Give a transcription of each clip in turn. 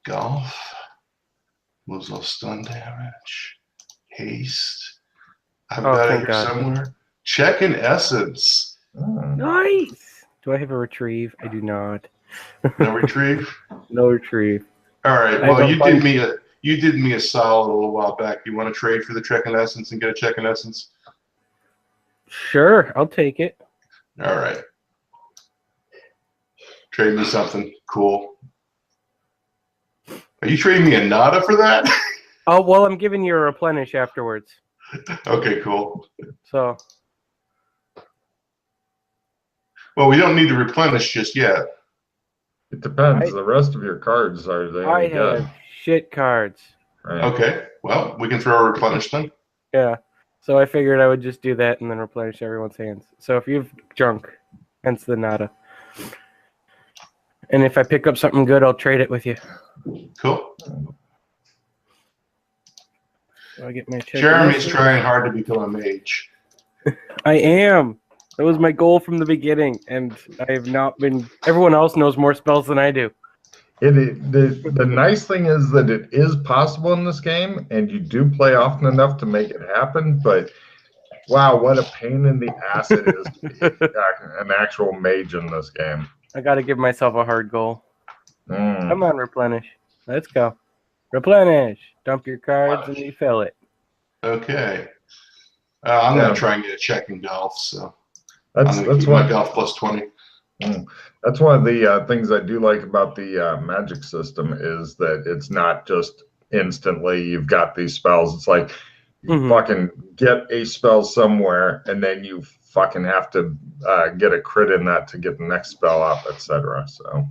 Golf. Moves all stun damage. Haste. I've got it here somewhere. Check in essence. Nice. Do I have a retrieve? I do not. No retrieve? No retrieve. All right. Well, you did me a solid a little while back. You want to trade for the check in essence and get a check in essence? Sure, I'll take it. All right. Trade me something cool. Are you trading me a nada for that? Oh, well, I'm giving you a replenish afterwards. Okay, cool. So. Well, we don't need to replenish just yet. It depends. The rest of your cards are they? I have shit cards. Right. Okay. Well, we can throw a replenish then. Yeah. So I figured I would just do that and then replenish everyone's hands. So if you have junk, hence the nada. And if I pick up something good, I'll trade it with you. Cool. So I get my check. Jeremy's trying hard to become a mage. I am. That was my goal from the beginning, and I have not been. Everyone else knows more spells than I do. The nice thing is that it is possible in this game, and you do play often enough to make it happen. But wow, what a pain in the ass it is to be an actual mage in this game. I got to give myself a hard goal. Come on, replenish. Let's go. Replenish. Dump your cards and refill it. Okay. I'm going to try and get a check in golf, so that's my golf plus 20. That's one of the things I do like about the magic system is that it's not just instantly you've got these spells. It's like you fucking get a spell somewhere, and then you fucking have to get a crit in that to get the next spell up, etc. So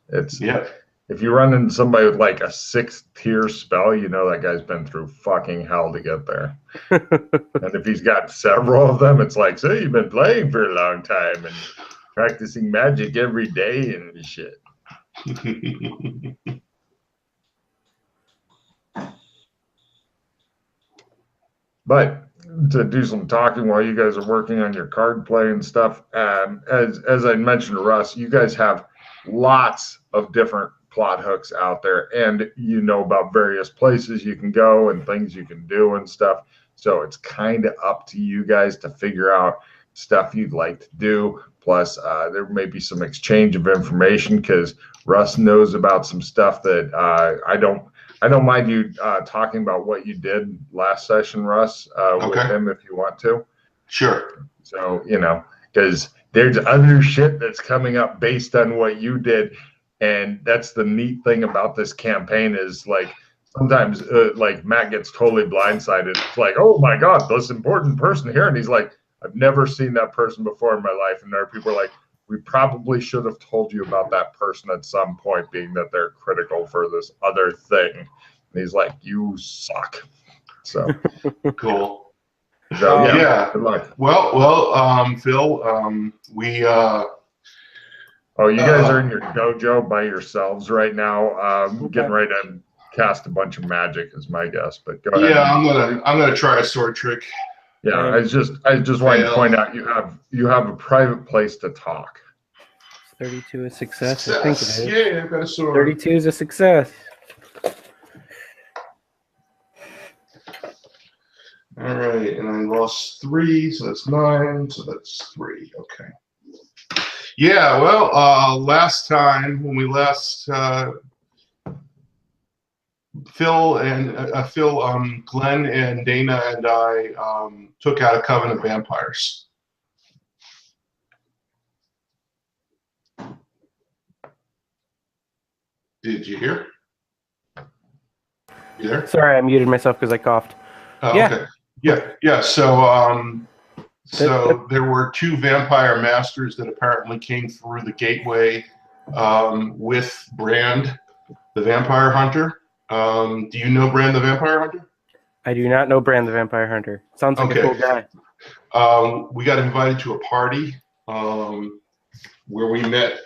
it's if you run into somebody with like a 6th tier spell, you know that guy's been through fucking hell to get there. And if he's got several of them, it's like, so you've been playing for a long time and practicing magic every day and shit. But to do some talking while you guys are working on your card play and stuff, as I mentioned to Russ, you guys have lots of different plot hooks out there, and you know about various places you can go and things you can do and stuff. So it's kind of up to you guys to figure out stuff you'd like to do. Plus, there may be some exchange of information because Russ knows about some stuff that I don't mind you talking about what you did last session, Russ, with him if you want to. Sure. So, because there's other shit that's coming up based on what you did. And that's the neat thing about this campaign is like sometimes like Matt gets totally blindsided. It's like, oh my God, this important person here. And he's like, I've never seen that person before in my life. And there are people like, we probably should have told you about that person at some point, being that they're critical for this other thing. And he's like, you suck. So cool. So yeah. Good luck. Well, Phil, we oh, you guys are in your dojo by yourselves right now, getting ready to cast a bunch of magic is my guess. But go ahead. Yeah, I'm gonna try a sword trick. Yeah, I just wanted to point out you have a private place to talk. 32 is success. I think it is. Yeah, I've got a sword. 32 is a success. All right, and I lost 3, so that's 9, so that's 3. Okay. Yeah, well, last time when we last Glenn and Dana and I took out a coven of vampires. Did you hear? You there? Sorry, I muted myself because I coughed. Oh, okay. Yeah. So there were 2 vampire masters that apparently came through the gateway with Brand, the vampire hunter. Do you know Brand the vampire hunter? I do not know Brand the vampire hunter. Sounds like a cool guy. We got invited to a party where we met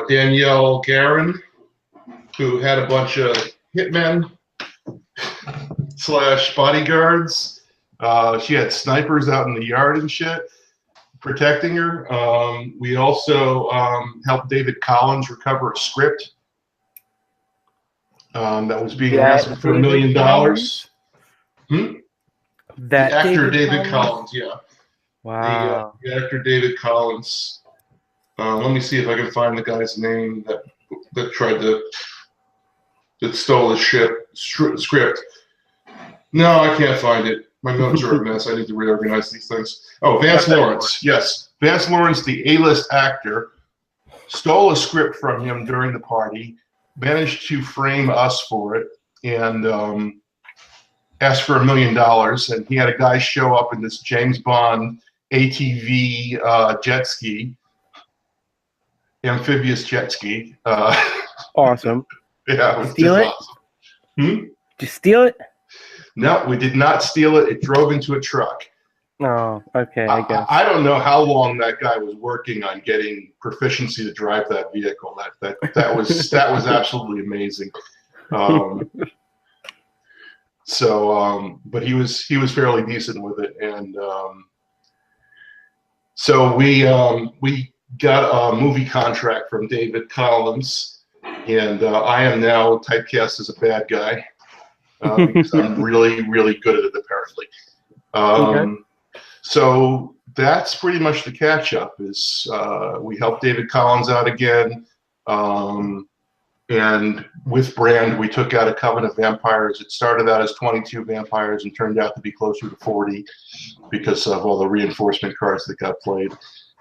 Danielle Garin, who had a bunch of hitmen / bodyguards. She had snipers out in the yard and shit protecting her. We also helped David Collins recover a script that was being That arrested for $1 million. The actor David Collins, yeah. Wow. The actor David Collins. Let me see if I can find the guy's name that stole the script. No, I can't find it. My notes are a mess. I need to reorganize these things. Oh, Vance Lawrence. Yes. Vance Lawrence, the A-list actor, stole a script from him during the party, managed to frame us for it, and asked for $1 million. And he had a guy show up in this James Bond ATV jet ski, amphibious jet ski. Awesome. Yeah, it was Steal it? awesome. Did you steal it? No, we did not steal it. It drove into a truck. Oh, okay, I guess. I don't know how long that guy was working on getting proficiency to drive that vehicle. That was absolutely amazing. But he was fairly decent with it, and so we got a movie contract from David Collins, and I am now typecast as a bad guy. Because I'm really, really good at it, apparently. Okay. So that's pretty much the catch-up. Is we helped David Collins out again, and with Brand, we took out a coven of vampires. It started out as 22 vampires and turned out to be closer to 40 because of all the reinforcement cards that got played,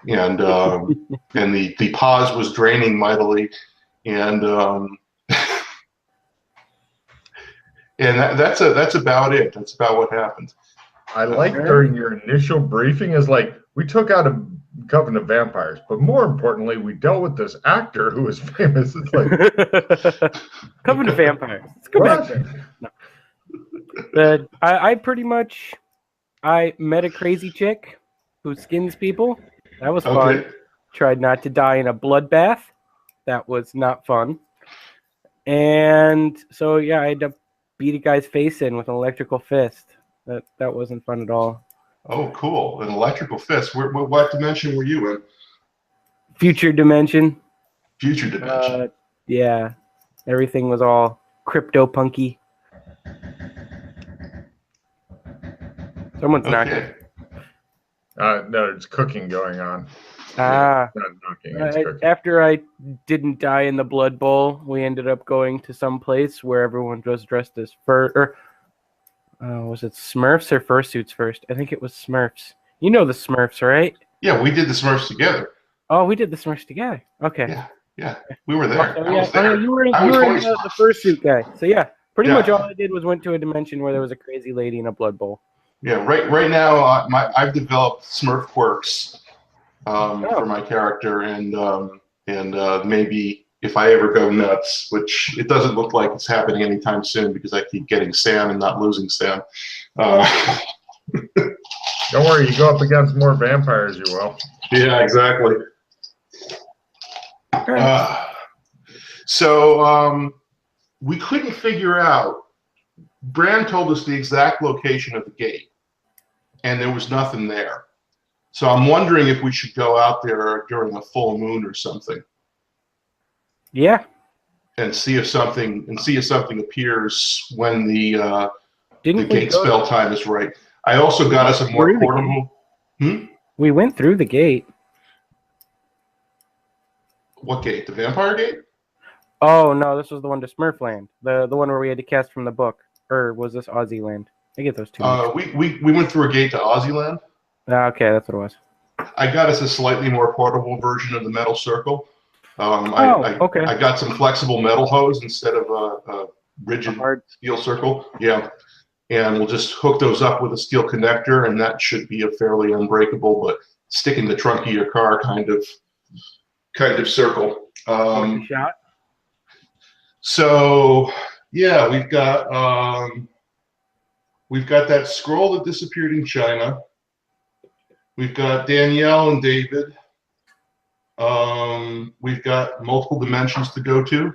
and and the pause was draining mightily, and. And that's about it. That's about what happened. I like during your initial briefing is like, we took out a coven of vampires, but more importantly, we dealt with this actor who was famous. It's like coven of vampires. Let's go back there. No. I met a crazy chick who skins people. That was fun. Okay. Tried not to die in a bloodbath. That was not fun. And so yeah, I had to beat a guy's face in with an electrical fist. That wasn't fun at all. Oh, cool. An electrical fist. What dimension were you in? Future dimension. Future dimension. Yeah. Everything was all crypto-punky. Someone's knocking. No, it's cooking going on. Not knocking, it's cooking. After I didn't die in the Blood Bowl, we ended up going to some place where everyone was dressed as was it Smurfs or fursuits first? I think it was Smurfs. You know the Smurfs, right? Yeah, we did the Smurfs together. Oh, we did the Smurfs together. Okay. Yeah, we were there. You were the fursuit guy. So yeah, pretty much all I did was went to a dimension where there was a crazy lady in a Blood Bowl. Yeah, right now I've developed Smurf quirks. For my character, and maybe if I ever go nuts, which it doesn't look like it's happening anytime soon because I keep getting Sam and not losing Sam. Don't worry, you go up against more vampires, you will. Yeah, exactly. So we couldn't figure out. Brand told us the exact location of the gate, and there was nothing there. So I'm wondering if we should go out there during a full moon or something. Yeah. And see if something appears when the gate spell time is right. I also got us a more portable. We went through the gate. What gate? The vampire gate? Oh no, this was the one to Smurfland. The one where we had to cast from the book. Or was this Aussieland? I get those two. We went through a gate to Aussieland. Okay, that's what it was. I got us a slightly more portable version of the metal circle. Okay. I got some flexible metal hose instead of a rigid steel circle. Yeah, and we'll just hook those up with a steel connector, and that should be a fairly unbreakable, but stick in the trunk of your car kind of circle. Shot. So yeah, we've got that scroll that disappeared in China. We've got Danielle and David. We've got multiple dimensions to go to,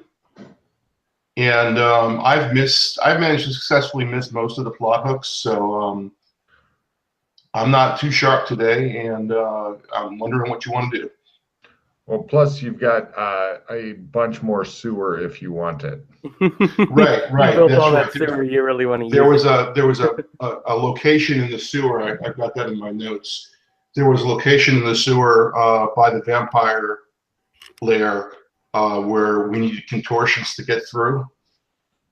and I've managed to successfully miss most of the plot hooks. So I'm not too sharp today, and I'm wondering what you want to do. Well, plus you've got a bunch more sewer if you want it. Right, You built that's all right. that sewer, you really want to use There was it. a location in the sewer. I've got that in my notes. There was a location in the sewer by the vampire lair where we needed contortions to get through,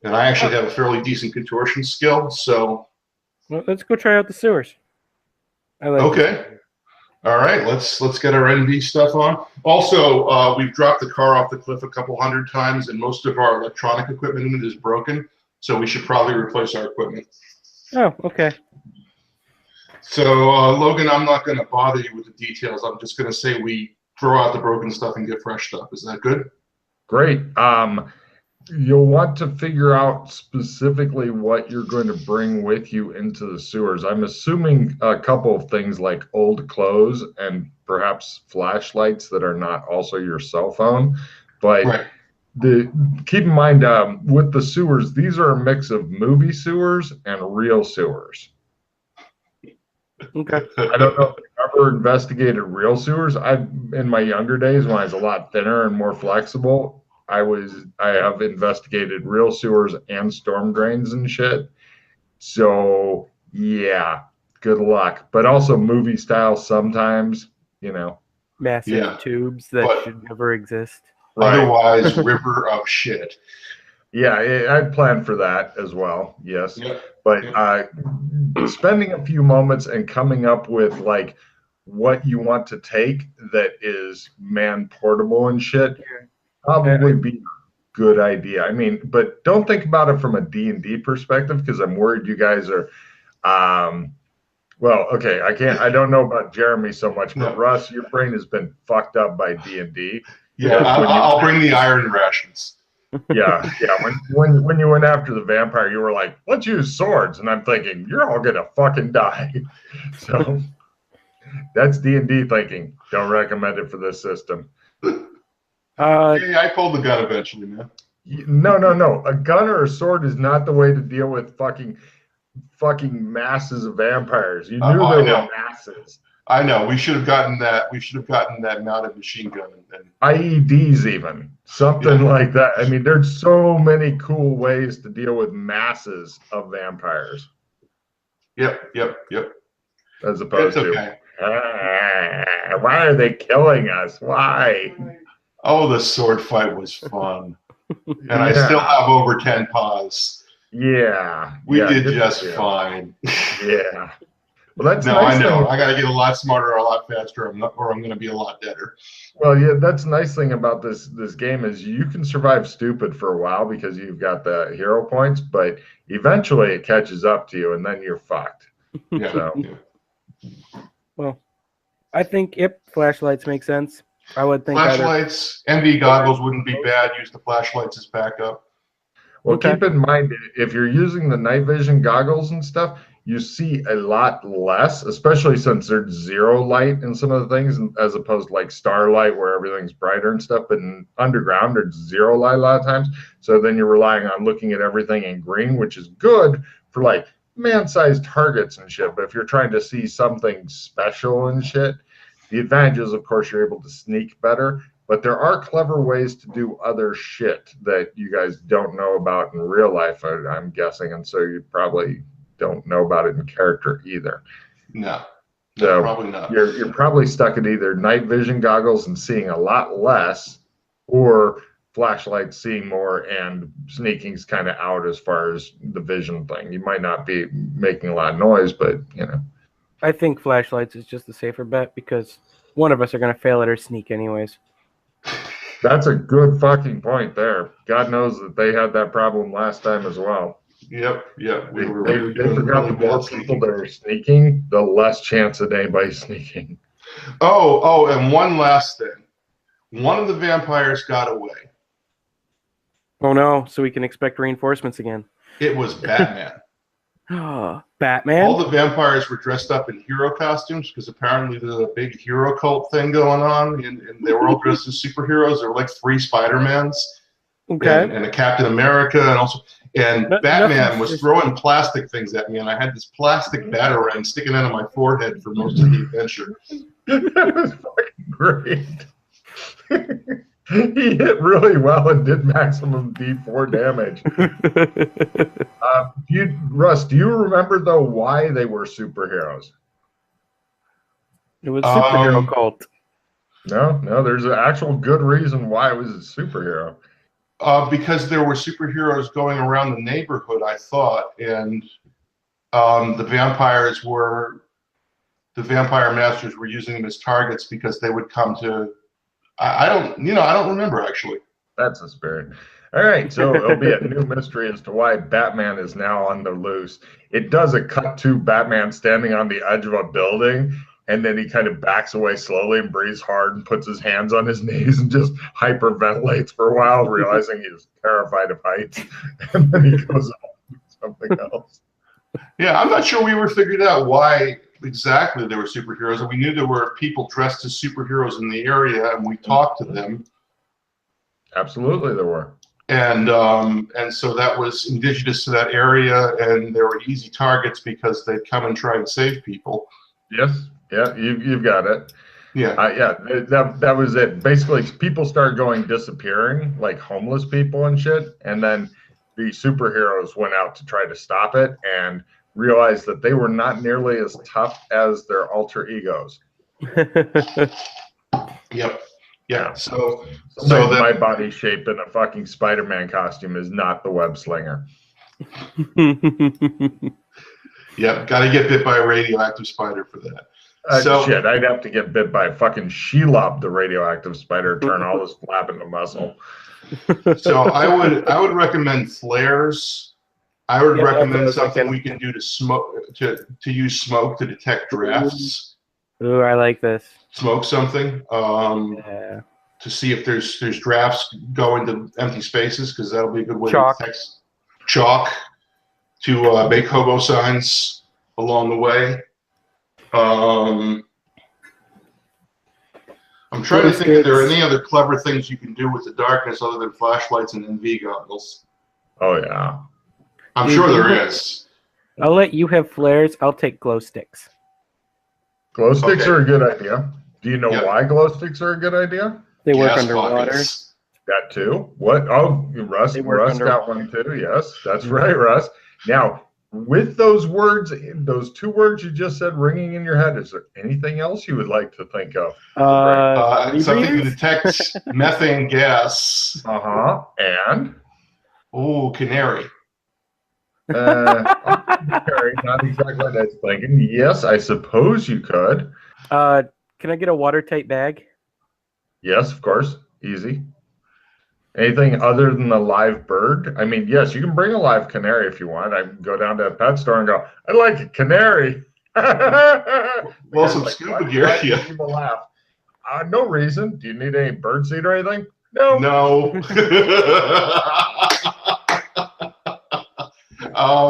and I actually have a fairly decent contortion skill. So, Well, let's go try out the sewers. I like okay, all right. Let's get our NV stuff on. Also, we've dropped the car off the cliff a couple hundred times, and most of our electronic equipment in it is broken. So we should probably replace our equipment. Oh, okay. So, Logan, I'm not going to bother you with the details. I'm just going to say we throw out the broken stuff and get fresh stuff. Is that good? Great. You'll want to figure out specifically what you're going to bring with you into the sewers. I'm assuming a couple of things like old clothes and perhaps flashlights that are not also your cell phone. But Right. keep in mind, with the sewers, these are a mix of movie sewers and real sewers. Okay. I don't know if you've ever investigated real sewers. In my younger days, when I was a lot thinner and more flexible, I have investigated real sewers and storm drains and shit. So yeah, good luck. But also movie style sometimes, Massive Yeah, tubes that but- should never exist. Right. Otherwise, river of shit. Yeah, I'd planned for that as well. Yes. Yeah. But spending a few moments and coming up with like what you want to take that is man portable and shit probably be a good idea. I mean, but don't think about it from a D&D perspective because I'm worried you guys are well, okay, I don't know about Jeremy so much, but No. Russ, your brain has been fucked up by D&D. Yeah, I'll bring the iron rations. Yeah. When you went after the vampire, you were like, "Let's use swords," and I'm thinking, "You're all gonna fucking die." So that's D&D thinking. Don't recommend it for this system. Hey, I pulled the gun eventually, man. No. A gun or a sword is not the way to deal with fucking masses of vampires. You knew I there know. were masses. I know. We should have gotten that. We should have gotten that mounted machine gun. And IEDs even. Something like that. I mean, there's so many cool ways to deal with masses of vampires. Yep. As opposed It's to, okay. why are they killing us? Why? Oh, the sword fight was fun. And I still have over 10 paws. Yeah. We did good just for you. fine. Yeah. Well, that's No, nice I know. thing- I got to get a lot smarter, a lot faster, or I'm going to be a lot deader. Well, yeah, that's the nice thing about this game is you can survive stupid for a while because you've got the hero points, but eventually it catches up to you and then you're fucked. Yeah. So- yeah. Well, I think flashlights make sense. I would think either. Flashlights, NV goggles wouldn't be bad. Use the flashlights as backup. Well, Okay. keep in mind, if you're using the night vision goggles and stuff, you see a lot less, especially since there's zero light in some of the things, as opposed to like starlight where everything's brighter and stuff. But in underground, there's zero light a lot of times. So then you're relying on looking at everything in green, which is good for like man-sized targets and shit. But if you're trying to see something special and shit, the advantage is, of course, you're able to sneak better. But there are clever ways to do other shit that you guys don't know about in real life, I'm guessing. And so you probably don't know about it in character either. No, So probably not. You're probably stuck at either night vision goggles and seeing a lot less, or flashlights seeing more and sneaking's kind of out as far as the vision thing. You might not be making a lot of noise, but I think flashlights is just the safer bet because one of us are going to fail at our sneak anyways. That's a good fucking point there. God knows that they had that problem last time as well. Yep. We were They doing forgot really the more bad people sneaking. that are sneaking, the less chance of anybody sneaking. Oh, and one last thing. One of the vampires got away. Oh no, so we can expect reinforcements again. It was Batman. Batman? All the vampires were dressed up in hero costumes because apparently there's a big hero cult thing going on, and they were all dressed as superheroes. There were like 3 Spider-Mans Okay. and a Captain America, and Batman nothing- was throwing plastic things at me, and I had this plastic batarang sticking out of my forehead for most of the adventure. That was fucking great. He hit really well and did maximum D4 damage. Russ, do you remember though why they were superheroes? It was superhero Um, cult. No, there's an actual good reason why it was a superhero. Because there were superheroes going around the neighborhood, I thought, and the vampire masters were using them as targets because they would come to. I don't remember actually. That's the spirit. All right, so it'll be a new mystery as to why Batman is now on the loose. It does a cut to Batman standing on the edge of a building, and then he kind of backs away slowly and breathes hard and puts his hands on his knees and just hyperventilates for a while, realizing he's terrified of heights. And then he goes on to something else. Yeah, I'm not sure we ever figured out why exactly they were superheroes. And we knew there were people dressed as superheroes in the area, and we talked to them. Absolutely, there were. And so that was indigenous to that area, and they were easy targets because they'd come and try and save people. Yes, yeah, you've got it. Yeah, that was it. Basically, people started disappearing, like homeless people and shit, and then the superheroes went out to try to stop it and realized that they were not nearly as tough as their alter egos. Yep. Yeah. So my body shape in a fucking Spider-Man costume is not the web slinger. Yep. Got to get bit by a radioactive spider for that. Shit, I'd have to get bit by a fucking Shelob, the radioactive spider, turn all this flap into muscle. So I would recommend flares. I would recommend something we can do to use smoke to detect drafts. Ooh, I like this. Smoke something to see if there's drafts going to empty spaces, because that'll be a good way to detect chalk to make hobo signs along the way. I'm trying to think if there are any other clever things you can do with the darkness other than flashlights and NV goggles. Oh yeah, I'm sure there is. I'll let you have flares. I'll take glow sticks. Glow sticks are a good idea. Do you know why glow sticks are a good idea? They work underwater. Pockets. That too. What? Oh, Russ got one too. Yes, that's right, Russ. Now, with those words, those two words you just said ringing in your head, is there anything else you would like to think of? Something to detect methane gas. And? Oh, canary. Canary, not exactly what I was thinking. Yes, I suppose you could. Can I get a watertight bag? Yes, of course. Easy. Anything other than a live bird? I mean, yes, you can bring a live canary if you want. I can go down to a pet store and go, I'd like a canary. Well, some scuba gear. People laugh. No reason. Do you need any bird seed or anything? No. No.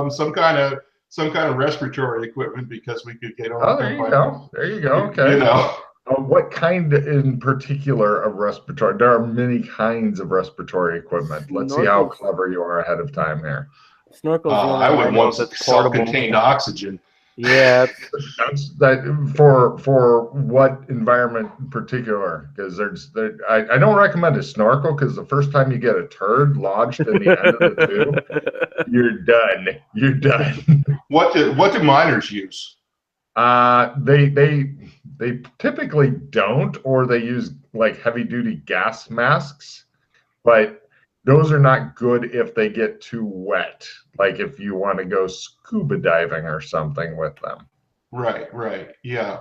Some kind of respiratory equipment, because we could get on. Oh, there you go. There you go. Okay. You know. What kind in particular of respiratory? There are many kinds of respiratory equipment. Let's see how clever you are ahead of time here. Snorkels. I would want self-contained oxygen. Yeah. That's that for what environment in particular? Because I don't recommend a snorkel, because the first time you get a turd lodged in the end of the tube, you're done. You're done. What do miners use? They typically don't, or they use like heavy duty gas masks, but those are not good if they get too wet. Like if you want to go scuba diving or something with them. Right. Yeah.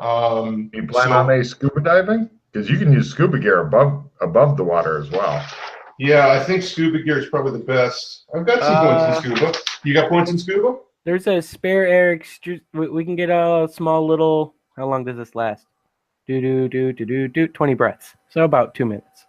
You plan on a scuba diving? Because you can use scuba gear above the water as well. Yeah, I think scuba gear is probably the best. I've got some points in scuba. You got points in scuba? There's a spare air we can get a small little. How long does this last? 20 breaths. So about 2 minutes.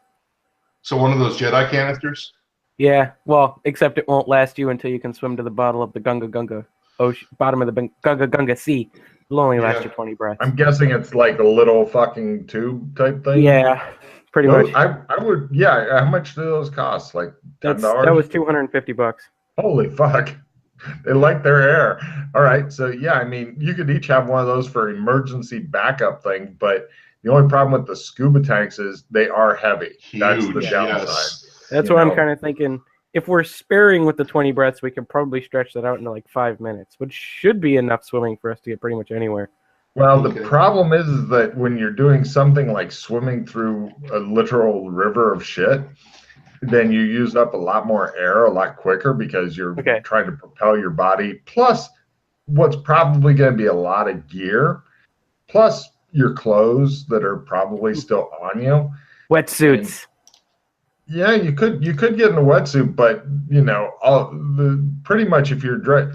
So one of those Jedi canisters? Yeah. Well, except it won't last you until you can swim to the bottom of the Gunga Gunga ocean, bottom of the Gunga Gunga Sea. It'll only last you 20 breaths. I'm guessing it's like a little fucking tube type thing. Yeah, pretty much. I would. Yeah. How much do those cost? Like $10? That was $250. Holy fuck. They like their air. All right. So, yeah, I mean, you could each have one of those for emergency backup thing, but The only problem with the scuba tanks is they are heavy. That's the Huge, downside. yes. That's You what I'm know. kind of thinking. If we're sparing with the 20 breaths, we can probably stretch that out into like 5 minutes, which should be enough swimming for us to get pretty much anywhere. Well, Okay. the problem is that when you're doing something like swimming through a literal river of shit, then you use up a lot more air a lot quicker because you're Okay. trying to propel your body. Plus, what's probably going to be a lot of gear, plus your clothes that are probably still on you. Wetsuits. Yeah, you could get in a wetsuit, but you know, pretty much if you're Or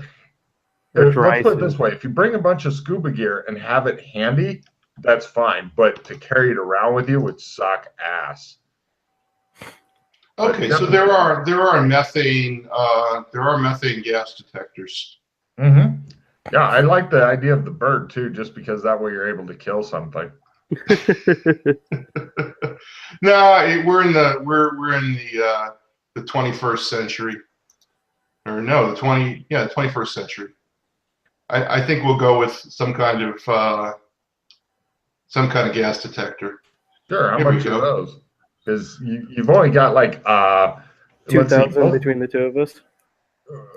dry let's put it this suit. way: if you bring a bunch of scuba gear and have it handy, that's fine. But to carry it around with you would suck ass. Okay, so there are methane gas detectors. Mm-hmm. Yeah, I like the idea of the bird too, just because that way you're able to kill something. No, we're in the 21st century, or no, the 21st century. I think we'll go with some kind of gas detector. Sure, how Here we much go. are those? Because you've only got like 2,000 between the two of us.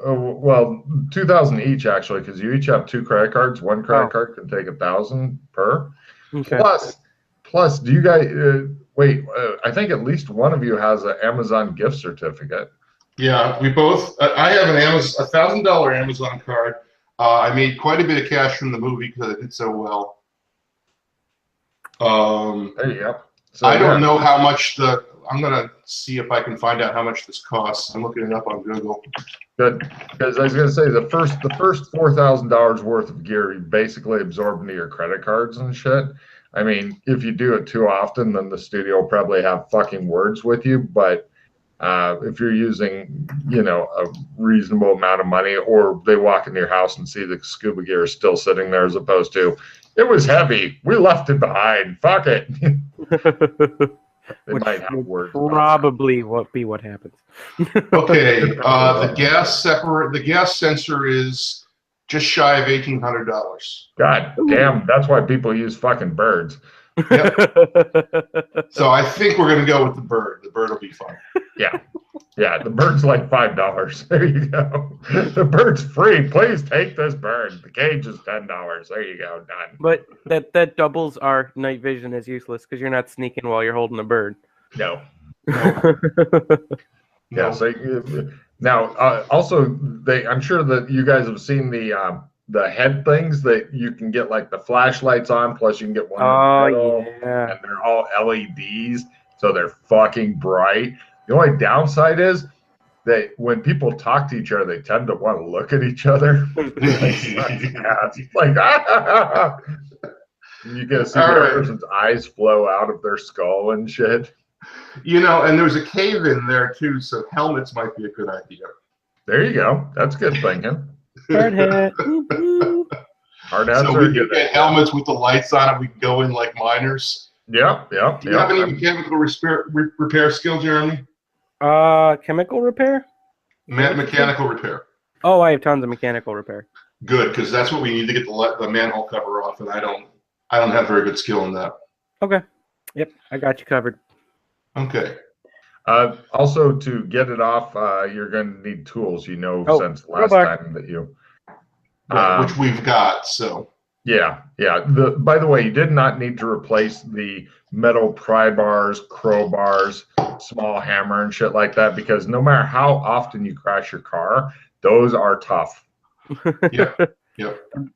well, 2,000 each actually, because you each have 2 credit cards. One credit card can take 1,000 per. Okay. Plus, do you guys wait? I think at least one of you has an Amazon gift certificate. Yeah, we both. I have a $1,000 Amazon card. I made quite a bit of cash from the movie because I did so well. There you go. So, I don't know how much I'm gonna see if I can find out how much this costs. I'm looking it up on Google. Good, because I was going to say the first $4,000 worth of gear you basically absorb into your credit cards and shit. I mean, if you do it too often, then the studio will probably have fucking words with you. But if you're using, you know, a reasonable amount of money, or they walk into your house and see the scuba gear is still sitting there, as opposed to, it was heavy, we left it behind, fuck it. They Which might have words. probably won't be what happens. Okay, the gas sensor is just shy of $1,800. God damn, that's why people use fucking birds. So I think we're gonna go with the bird. The bird will be fun. Yeah, the bird's like $5. There you go. The bird's free. Please take this bird. The cage is $10. There you go. Done. But that doubles our night vision as useless because you're not sneaking while you're holding a bird. No. No. Yeah. So now, also, I'm sure that you guys have seen the head things that you can get like the flashlights on. Plus, you can get one in the middle, yeah. and they're all LEDs, so they're fucking bright. The only downside is that when people talk to each other, they tend to want to look at each other. It's like, ah! You get to see the other person's eyes flow out of their skull and shit. You know, and there's a cave in there too, so helmets might be a good idea. There you go. That's good thinking. Hard hat. Hard hats So are we can good. get helmets with the lights on it. We can go in like miners. Yep. Do you have any mechanical repair skill, Jeremy? Chemical repair? Mechanical repair. Oh, I have tons of mechanical repair. Good, because that's what we need to get the manhole cover off, and I don't have very good skill in that. Okay. Yep, I got you covered. Okay. Also, to get it off, you're going to need tools. You know, since last time that you, which we've got. So. Yeah. By the way, you did not need to replace the metal pry bars, crowbars, small hammer, and shit like that, because no matter how often you crash your car, those are tough. Yep.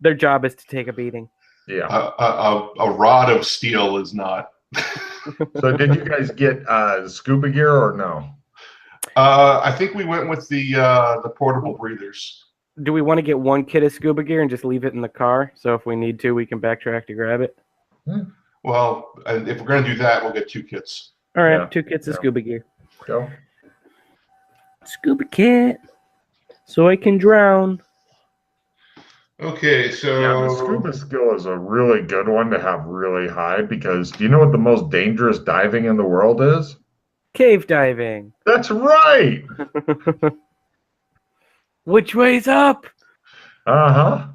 Their job is to take a beating. Yeah. A rod of steel is not. So did you guys get scuba gear or no? I think we went with the portable breathers. Do we want to get one kit of scuba gear and just leave it in the car? So if we need to, we can backtrack to grab it. Well, if we're going to do that, we'll get 2 kits. All right, 2 kits of scuba gear. Go. Scuba kit, so I can drown. Okay, so the scuba skill is a really good one to have really high, because do you know what the most dangerous diving in the world is? Cave diving. That's right. Which way's up? Uh-huh.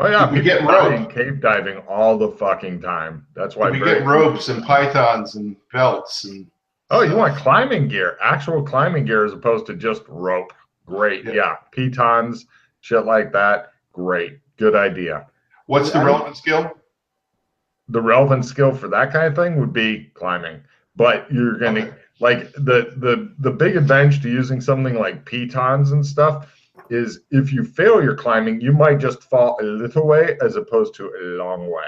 Oh yeah, we get people die in rope? cave diving all the fucking time. That's why We get ropes and pythons and belts and. Oh, you stuff. want climbing gear, actual climbing gear as opposed to just rope. Great. Yeah. Pitons, shit like that. Great. Good idea. What's the relevant skill? The relevant skill for that kind of thing would be climbing. But you're gonna like the big advantage to using something like pitons and stuff is if you fail your climbing, you might just fall a little way as opposed to a long way.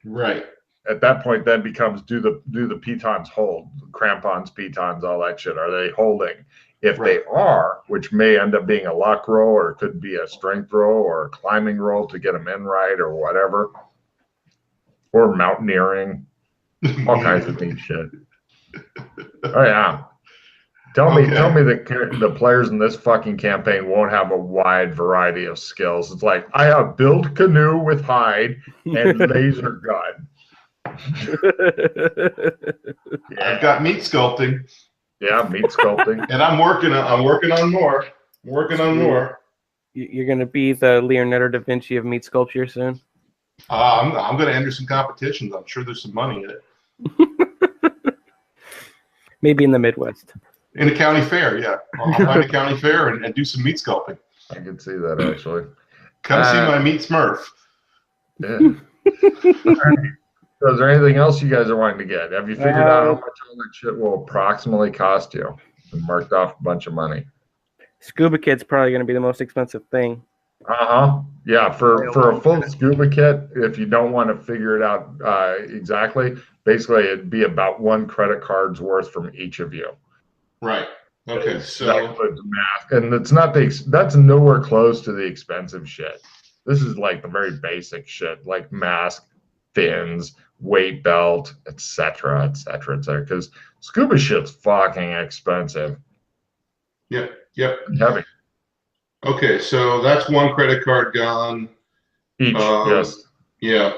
Right. At that point, then becomes do the pitons hold? Crampons, pitons, all that shit. Are they holding? If they are, which may end up being a luck roll or it could be a strength roll or a climbing roll to get them in right or whatever, or mountaineering, all kinds of neat shit. Oh yeah. Tell me that the players in this fucking campaign won't have a wide variety of skills. It's like I have build canoe with hide and laser gun. I've got meat sculpting. Yeah, meat sculpting. And I'm working on more. You're gonna be the Leonardo da Vinci of meat sculpture soon. I'm going to enter some competitions. I'm sure there's some money in it. Maybe in the Midwest. In a county fair, yeah. I'll find a county fair and do some meat sculpting. I can see that actually. Come see my meat Smurf. Yeah. So is there anything else you guys are wanting to get? Have you figured out how much all that shit will approximately cost you? And marked off a bunch of money. Scuba kit's probably going to be the most expensive thing. Yeah, for a full scuba kit, if you don't want to figure it out exactly, basically it'd be about 1 credit card's worth from each of you. Right. Okay. So that includes mask, and it's not that's nowhere close to the expensive shit. This is like the very basic shit, like mask, fins, weight belt, etc., etc., etc. Because scuba shit's fucking expensive. Yep. Heavy. Okay, so that's 1 credit card gone. Each, yes. Yeah,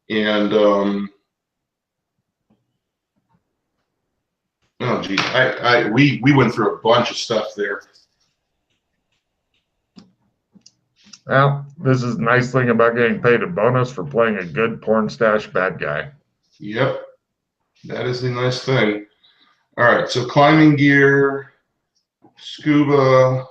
and oh geez, we went through a bunch of stuff there. Well, this is the nice thing about getting paid a bonus for playing a good porn stash bad guy. Yep, that is the nice thing. All right, so climbing gear, scuba.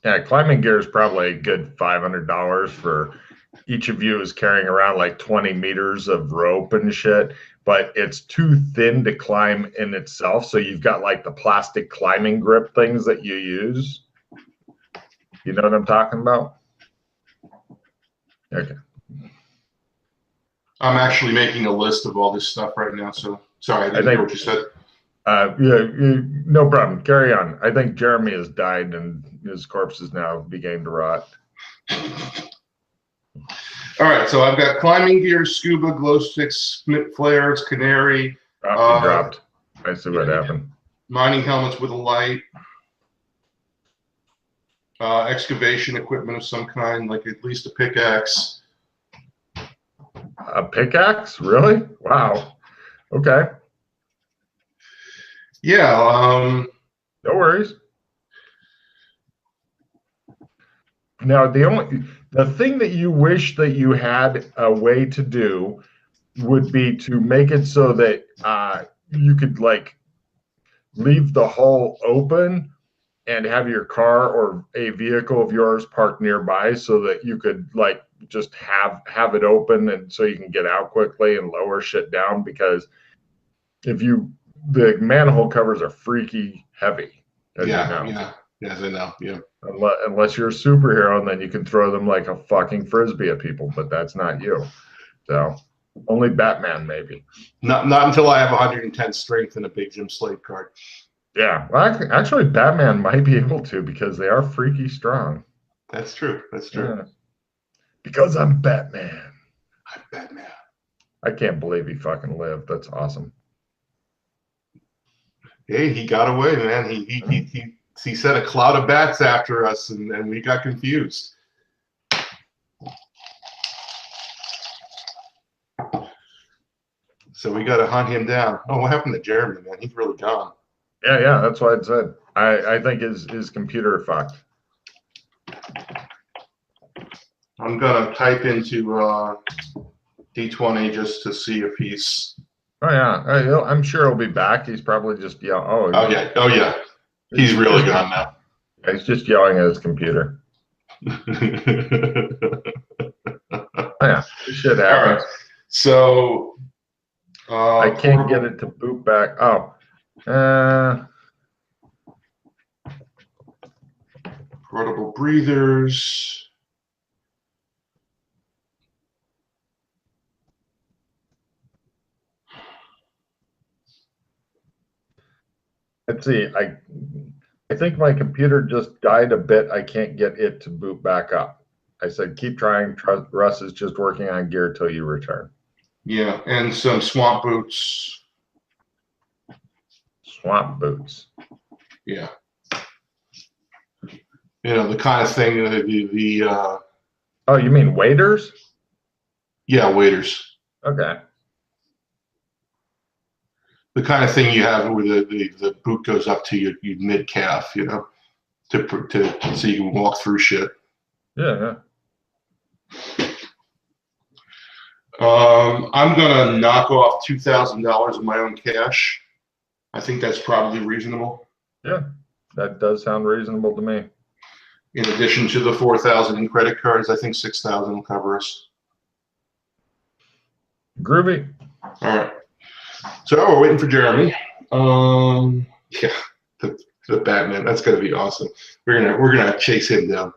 Yeah, climbing gear is probably a good $500 for each of you is carrying around like 20 meters of rope and shit, but it's too thin to climb in itself. So you've got like the plastic climbing grip things that you use. You know what I'm talking about? Okay. I'm actually making a list of all this stuff right now, so sorry, I didn't hear what you said. No problem. Carry on. I think Jeremy has died and his corpse is now beginning to rot. All right, so I've got climbing gear, scuba, glow sticks, flares, canary. He dropped. I see what happened. Mining helmets with a light. Excavation equipment of some kind, like at least a pickaxe. A pickaxe? Really? Wow. Okay. Yeah. No worries. Now, the thing that you wish that you had a way to do would be to make it so that you could like leave the hole open and have your car or a vehicle of yours parked nearby so that you could like just have it open and so you can get out quickly and lower shit down, because the manhole covers are freaky heavy. Yeah. Yes, I know. Yeah. Unless you're a superhero, and then you can throw them like a fucking frisbee at people, but that's not you. So only Batman, maybe. Not until I have 110 strength and a big Jim Slade card. Yeah. Well, actually, Batman might be able to, because they are freaky strong. That's true. Yeah. Because I'm Batman. I'm Batman. I can't believe he fucking lived. That's awesome. Hey, he got away, man. He sent a cloud of bats after us, and we got confused. So we got to hunt him down. Oh, what happened to Jeremy, man? He's really gone. Yeah, that's what I said. I think his computer fucked. I'm gonna type into D20 just to see if he's. Oh yeah, I'm sure he'll be back. He's probably just yelling. Oh yeah. He's really gone now. He's just yelling at his computer. Oh yeah, this shit happens. All right. So I can't get it to boot back. Oh. Portable breathers. Let's see. I think my computer just died a bit. I can't get it to boot back up. I said, keep trying. Russ is just working on gear till you return. Yeah, and some swamp boots. Swamp boots. Yeah. You know, the kind of thing Oh, you mean waders? Yeah, waders. Okay. The kind of thing you have where the boot goes up to your mid calf, you know, to so you can walk through shit. Yeah. I'm gonna knock off $2,000 of my own cash. I think that's probably reasonable. Yeah, that does sound reasonable to me. In addition to the 4,000 in credit cards, I think 6,000 will cover us. Groovy. All right. So we're waiting for Jeremy. Yeah, the Batman. That's gonna be awesome. We're gonna chase him down.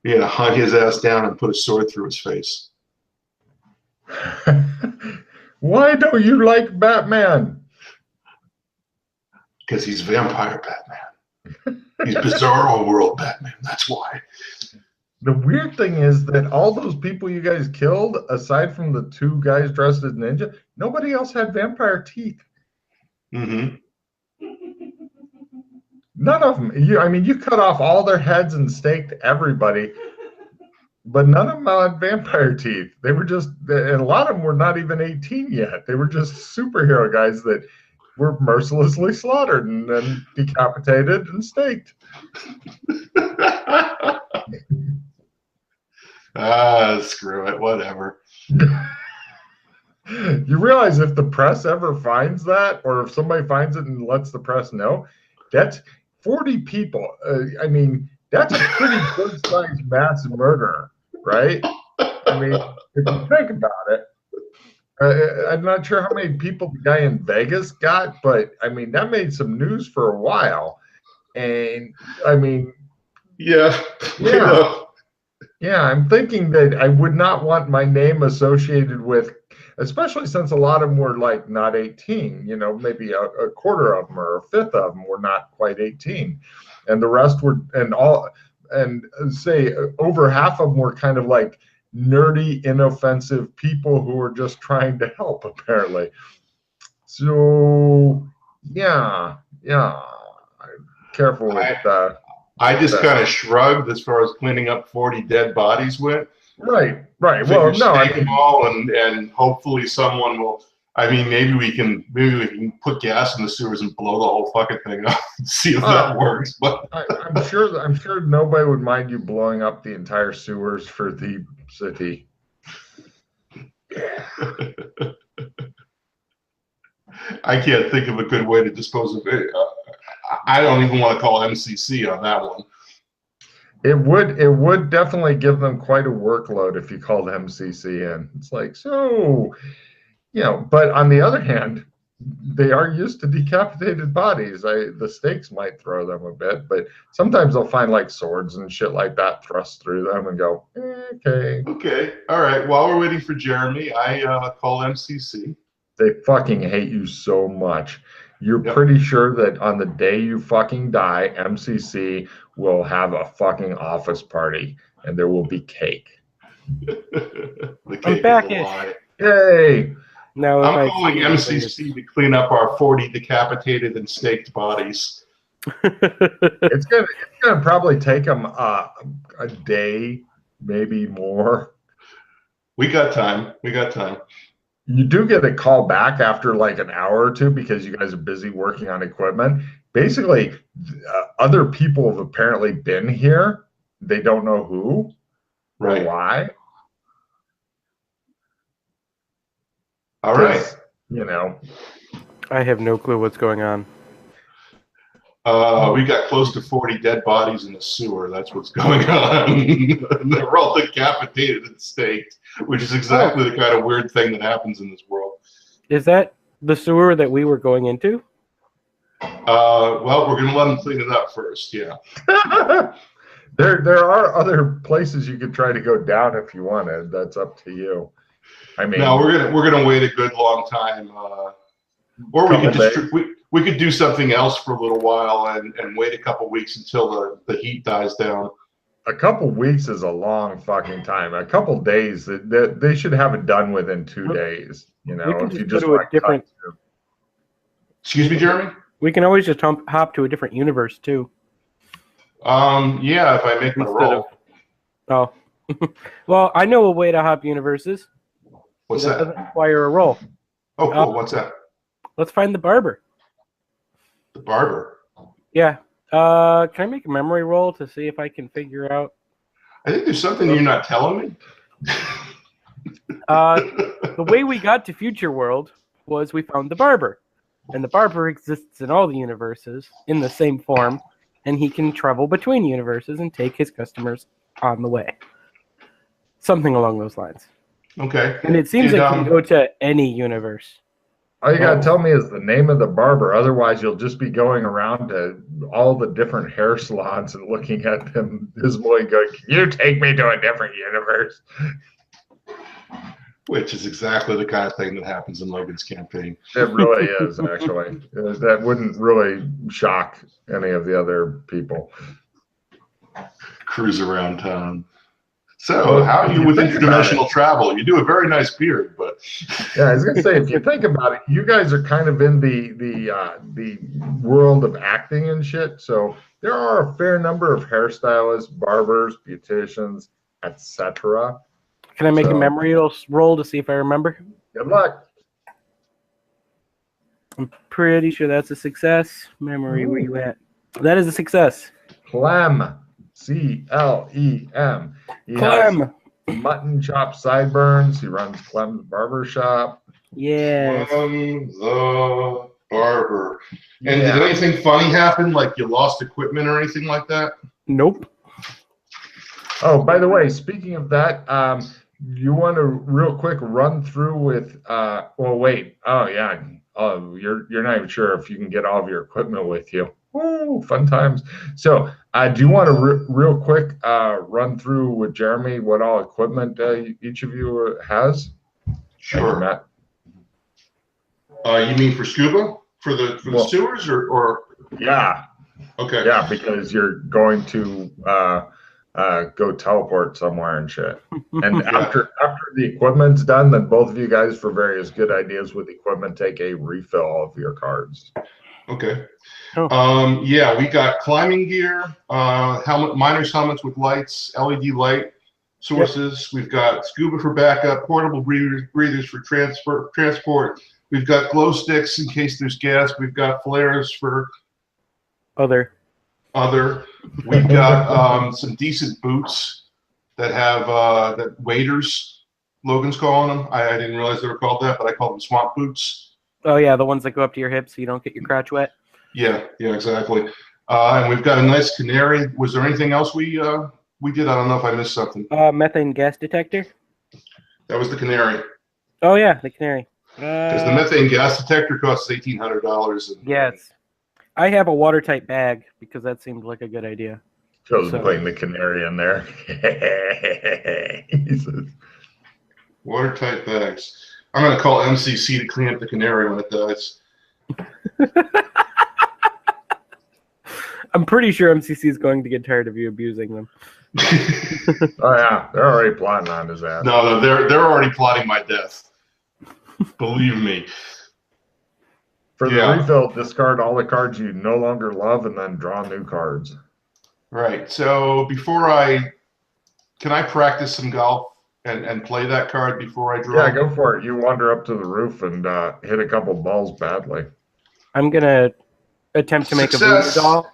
We're gonna hunt his ass down and put a sword through his face. Why don't you like Batman? Because he's vampire Batman. He's bizarro world Batman. That's why. The weird thing is that all those people you guys killed, aside from the two guys dressed as ninja, nobody else had vampire teeth. Mm-hmm. None of them. You cut off all their heads and staked everybody, but none of them had vampire teeth. They were just, and a lot of them were not even 18 yet. They were just superhero guys that were mercilessly slaughtered and then decapitated and staked. Screw it, whatever. You realize if the press ever finds that, or if somebody finds it and lets the press know, that's 40 people. That's a pretty good-sized mass murder, right? I mean, if you think about it, I'm not sure how many people the guy in Vegas got, but I mean, that made some news for a while. And I mean, yeah. Yeah, I'm thinking that I would not want my name associated with, especially since a lot of them were like not 18, maybe a quarter of them or a fifth of them were not quite 18. And the rest were, and say over half of them were kind of like nerdy, inoffensive people who were just trying to help, apparently. So, yeah. Careful with that. I just kind of shrugged as far as cleaning up 40 dead bodies went. Right. Well, no, all and hopefully someone will. I mean, maybe we can put gas in the sewers and blow the whole fucking thing up and see if that works. But I'm sure nobody would mind you blowing up the entire sewers for the city. I can't think of a good way to dispose of it. I don't even want to call MCC on that one. It would definitely give them quite a workload if you called MCC in. It's like, so, but on the other hand, they are used to decapitated bodies. The stakes might throw them a bit, but sometimes they'll find like swords and shit like that thrust through them and go, okay. Okay, all right. While we're waiting for Jeremy, I call MCC. They fucking hate you so much. You're pretty sure that on the day you fucking die, MCC will have a fucking office party and there will be cake. The cake I'm back. is a lie. Yay! Now, I'm calling MCC to clean up our 40 decapitated and staked bodies. It's gonna probably take them a day, maybe more. We got time. You do get a call back after like an hour or two because you guys are busy working on equipment. Basically, other people have apparently been here. They don't know who. Right. Why? All right. 'Cause, you know, I have no clue what's going on. We got close to 40 dead bodies in the sewer. That's what's going on. They're all decapitated and staked, which is exactly the kind of weird thing that happens in this world. Is that the sewer that we were going into? Well, we're going to let them clean it up first, yeah. there are other places you could try to go down if you wanted. That's up to you. I mean, No, we're gonna wait a good long time, or we could just we could do something else for a little while and wait a couple weeks until the heat dies down. a couple weeks is a long fucking time. A couple days, they should have it done within 2 days. You know, We can if you just just go to a want different. Excuse me, Jeremy? We can always just hop to a different universe too. Yeah, if I make my Instead roll. Oh, well, I know a way to hop universes. What's that that? doesn't require a roll. Oh, cool. What's that? Let's find the barber. The barber. Yeah. Can I make a memory roll to see if I can figure out? I think there's something you're not telling me. The way we got to Future World was we found the barber. And the barber exists in all the universes in the same form, and he can travel between universes and take his customers on the way. Something along those lines. Okay. And it seems like you can go to any universe. All you gotta tell me is the name of the barber. Otherwise, you'll just be going around to all the different hair salons and looking at them dismally going, "Can you take me to a different universe?" Which is exactly the kind of thing that happens in Logan's campaign. It really is, actually. That wouldn't really shock any of the other people. Cruise around town. So, how are you with interdimensional travel? You do a very nice beard, but yeah, I was gonna say, if you think about it, you guys are kind of in the world of acting and shit. So there are a fair number of hairstylists, barbers, beauticians, etc. Can I make a memory roll to see if I remember? Good luck. I'm pretty sure that's a success. Memory, where you at? That is a success. Clem. C-L-E-M. He Clem. has mutton chop sideburns. He runs Clem's Barber Shop. Yeah. The barber. And Yeah. did anything funny happen? Like you lost equipment or anything like that? Nope. Oh, by the way, speaking of that, you want to real quick run through with well, wait. Oh yeah. Oh, you're not even sure if you can get all of your equipment with you. Woo, fun times. So do you want to real quick run through with Jeremy what all equipment each of you has? Sure. Matt. You mean for scuba? For the sewers or? Yeah. Okay. Yeah, because you're going to go teleport somewhere and shit. And after the equipment's done, then both of you guys, for various good ideas with equipment, take a refill of your cards. Okay. Oh. Yeah, we got climbing gear, miners helmets with lights, LED light sources. Yep. We've got scuba for backup, portable breathers for transport. We've got glow sticks in case there's gas. We've got flares for other. We've got some decent boots that have that waders. Logan's calling them. I didn't realize they were called that, but I call them swamp boots. Oh yeah, the ones that go up to your hips so you don't get your crotch wet. Yeah, exactly. And we've got a nice canary. Was there anything else we did? I don't know if I missed something. Methane gas detector. That was the canary. Oh yeah, the canary. Because the methane gas detector costs $1,800. Yes. I have a watertight bag because that seemed like a good idea. Chosen putting the canary in there. Watertight bags. I'm going to call MCC to clean up the canary when it dies. I'm pretty sure MCC is going to get tired of you abusing them. Oh yeah, they're already plotting on his ass. No, they're already plotting my death. Believe me. For the refill, discard all the cards you no longer love and then draw new cards. Right. So can I practice some golf and play that card before I draw? Yeah, go for it. You wander up to the roof and hit a couple balls badly. I'm going to attempt to make a voodoo doll.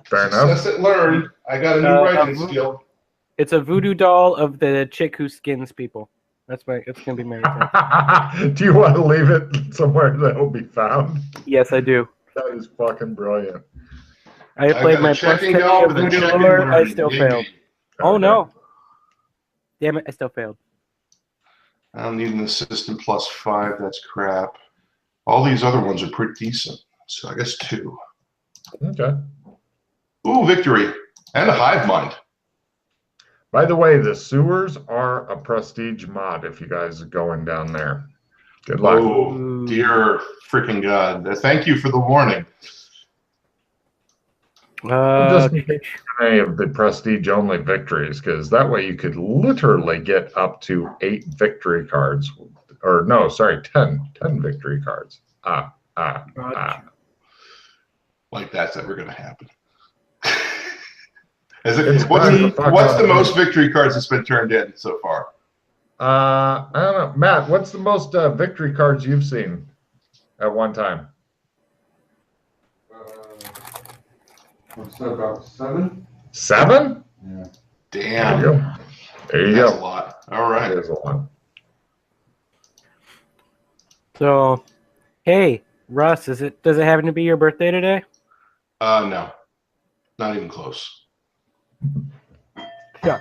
Fair enough. Success at learned. I got a new writing skill. It's a voodoo doll of the chick who skins people. It's gonna be my attack. Do you want to leave it somewhere that will be found? Yes, I do. That is fucking brilliant. I I've played got a my plus checking 10 doll of with a voodoo checking lore. I learning, still maybe. failed. Oh Okay. no! Damn it! I still failed. I'm needing assistant +5. That's crap. All these other ones are pretty decent. So I guess 2. Okay. Ooh, victory. And a hive mind. By the way, the sewers are a prestige mod if you guys are going down there. Good luck. Oh, dear freaking God. Thank you for the warning. Just any of the prestige only victories, because that way you could literally get up to 8 victory cards. Or no, sorry, 10 victory cards. Like that's ever going to happen. What's the most victory cards that's been turned in so far? I don't know. Matt, what's the most victory cards you've seen at one time? What's that, about 7? 7? Yeah. Damn. There you go. There you That's go. a lot. All right. That is a lot. So, hey, Russ, does it happen to be your birthday today? No. Not even close. Yeah.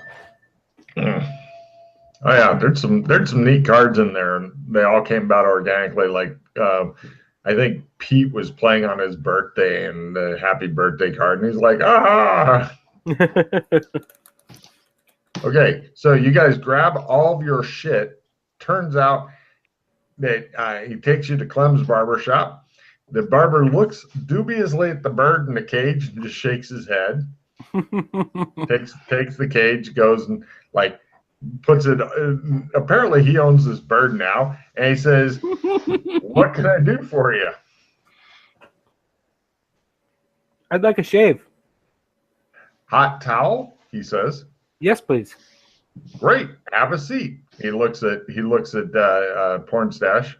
Oh yeah, there's some neat cards in there, and they all came about organically. Like I think Pete was playing on his birthday, and the happy birthday card, and he's like, ah. Okay, so you guys grab all of your shit. Turns out that he takes you to Clem's barber shop. The barber looks dubiously at the bird in the cage and just shakes his head. takes the cage, goes and like puts it. Apparently, he owns this bird now, and he says, "What can I do for you?" I'd like a shave. Hot towel, he says. Yes, please. Great, have a seat. He looks at porn stash.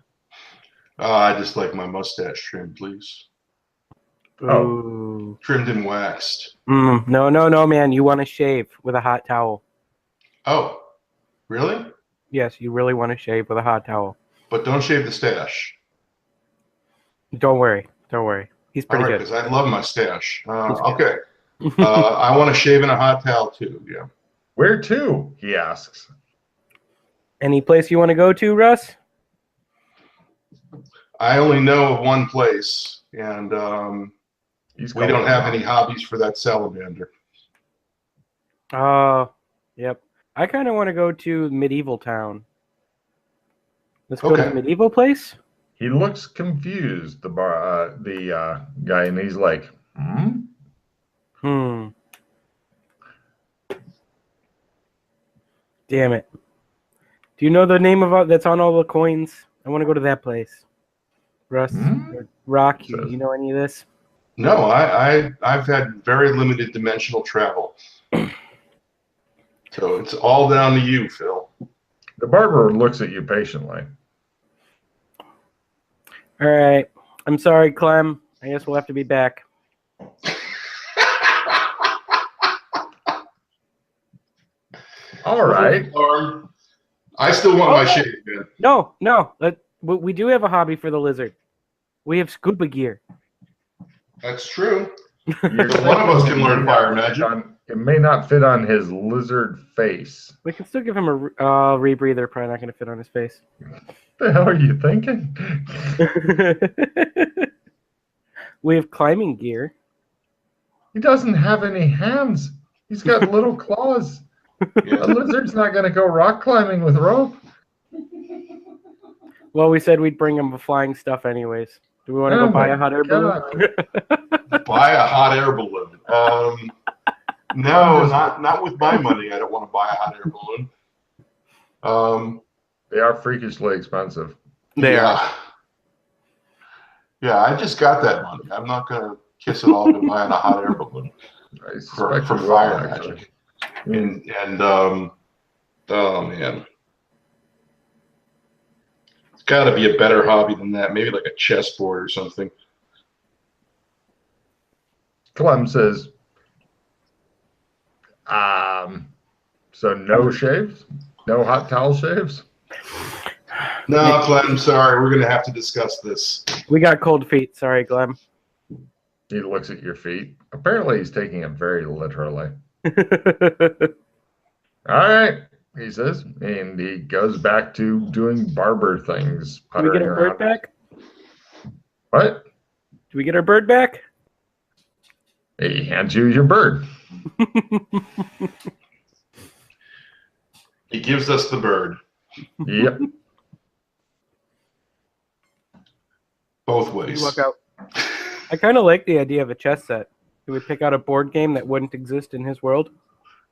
I just like my mustache trimmed, please. Oh. Trimmed and waxed. No, man. You want to shave with a hot towel. Oh, really? Yes, you really want to shave with a hot towel. But don't shave the stash. Don't worry. He's pretty good. Because I love my stash. Okay. I want to shave in a hot towel too. Yeah. Where to? He asks. Any place you want to go to, Russ? I only know of one place, and we don't have any hobbies for that salamander. Yep. I kind of want to go to Medieval Town. Let's go to the medieval place. He looks confused, the guy, and he's like, Damn it. Do you know the name of that's on all the coins? I want to go to that place. Russ, Rock, you know any of this? No, I've had very limited dimensional travel. So it's all down to you, Phil. The barber looks at you patiently. All right. I'm sorry, Clem. I guess we'll have to be back. All right. I still want my shave, man. No. We do have a hobby for the lizard. We have scuba gear. That's true. One of us can learn fire magic. It may not fit on his lizard face. We can still give him a rebreather. Probably not going to fit on his face. What the hell are you thinking? We have climbing gear. He doesn't have any hands. He's got little claws. Yeah. A lizard's not going to go rock climbing with rope. Well, we said we'd bring him the flying stuff anyways. Do we want to go buy a hot air balloon? Buy a hot air balloon. No, not with my money. I don't want to buy a hot air balloon. They are freakishly expensive. They are. Yeah, I just got that money. I'm not going to kiss it all to buying a hot air balloon for fire magic. And oh man, it's got to be a better hobby than that. Maybe like a chessboard or something. Clem says, So no shaves? No hot towel shaves? No, Glenn, I'm sorry. We're going to have to discuss this. We got cold feet. Sorry, Glenn. He looks at your feet. Apparently, he's taking it very literally. All right, he says, and he goes back to doing barber things. Do we get puttering our bird around. back? What? Do we get our bird back? He hands you your bird. He gives us the bird. Yep. Both You ways. walk out. I kind of like the idea of a chess set. He would pick out a board game that wouldn't exist in his world.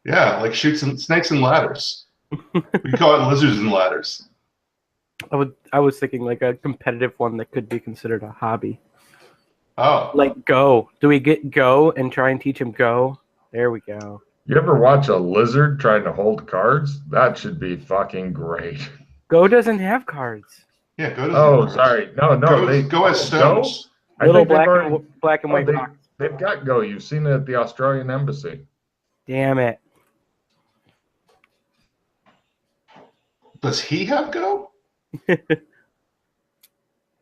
Yeah, like snakes and ladders. We call it lizards and ladders. I was thinking like a competitive one that could be considered a hobby. Oh. Like Go. Do we get Go and try and teach him Go? There we go. You ever watch a lizard trying to hold cards? That should be fucking great. Go doesn't have cards. Yeah, go to Oh, sorry. No, Go as stones. I Little think they've black and white they, box. they've got Go. You've seen it at the Australian embassy. Damn it. Does he have Go? They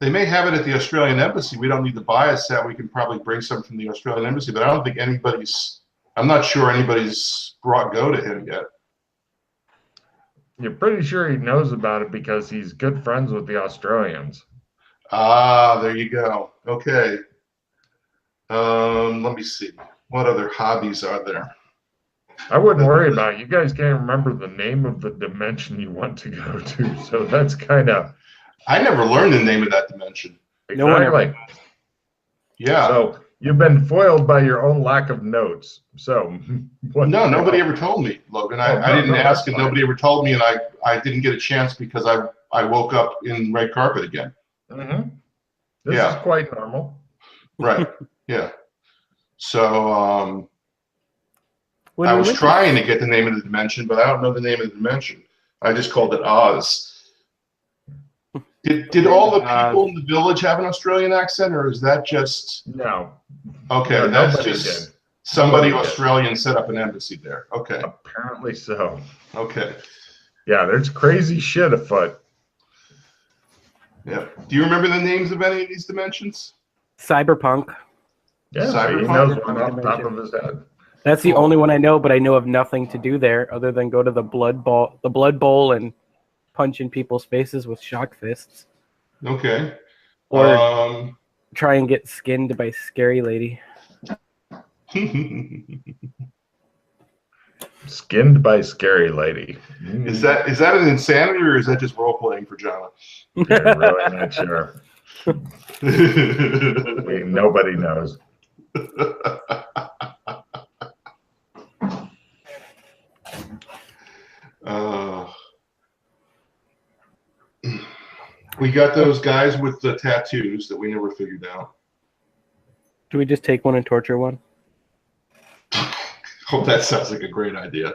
may have it at the Australian embassy. We don't need to buy a set. We can probably bring some from the Australian embassy, but I don't think I'm not sure anybody's brought Go to him yet. You're pretty sure he knows about it because he's good friends with the Australians. Ah, there you go. Okay. Let me see. What other hobbies are there? I wouldn't worry about it. You guys can't remember the name of the dimension you want to go to, so that's kind of... I never learned the name of that dimension. No one ever- Exactly. Yeah. So you've been foiled by your own lack of notes. So No, nobody ever told me, Logan. I didn't ask, and fine. nobody ever told me, and I didn't get a chance because I woke up in red carpet again. Mm-hmm. This Yeah. is quite normal. Right. Yeah. So When I we was went to- trying to get the name of the dimension, but I don't know the name of the dimension. I just called it Oz. Did all the people in the village have an Australian accent, or is that just No. okay? No, That's nobody just did. somebody Nobody did. Australian set up an embassy there. Okay. Apparently so. Okay. Yeah, there's crazy shit afoot. Yeah. Do you remember the names of any of these dimensions? Cyberpunk. Yeah, he Cyberpunk knows one off the top of his head. That's the Cool. only one I know, but I know of nothing to do there other than go to the blood bowl and punch in people's faces with shock fists. Okay. Or try and get skinned by Scary Lady. Skinned by Scary Lady. Is that an insanity, or is that just role playing for John? I'm really not sure. Nobody knows. We got those guys with the tattoos that we never figured out. Do we just take one and torture one? Oh, that sounds like a great idea.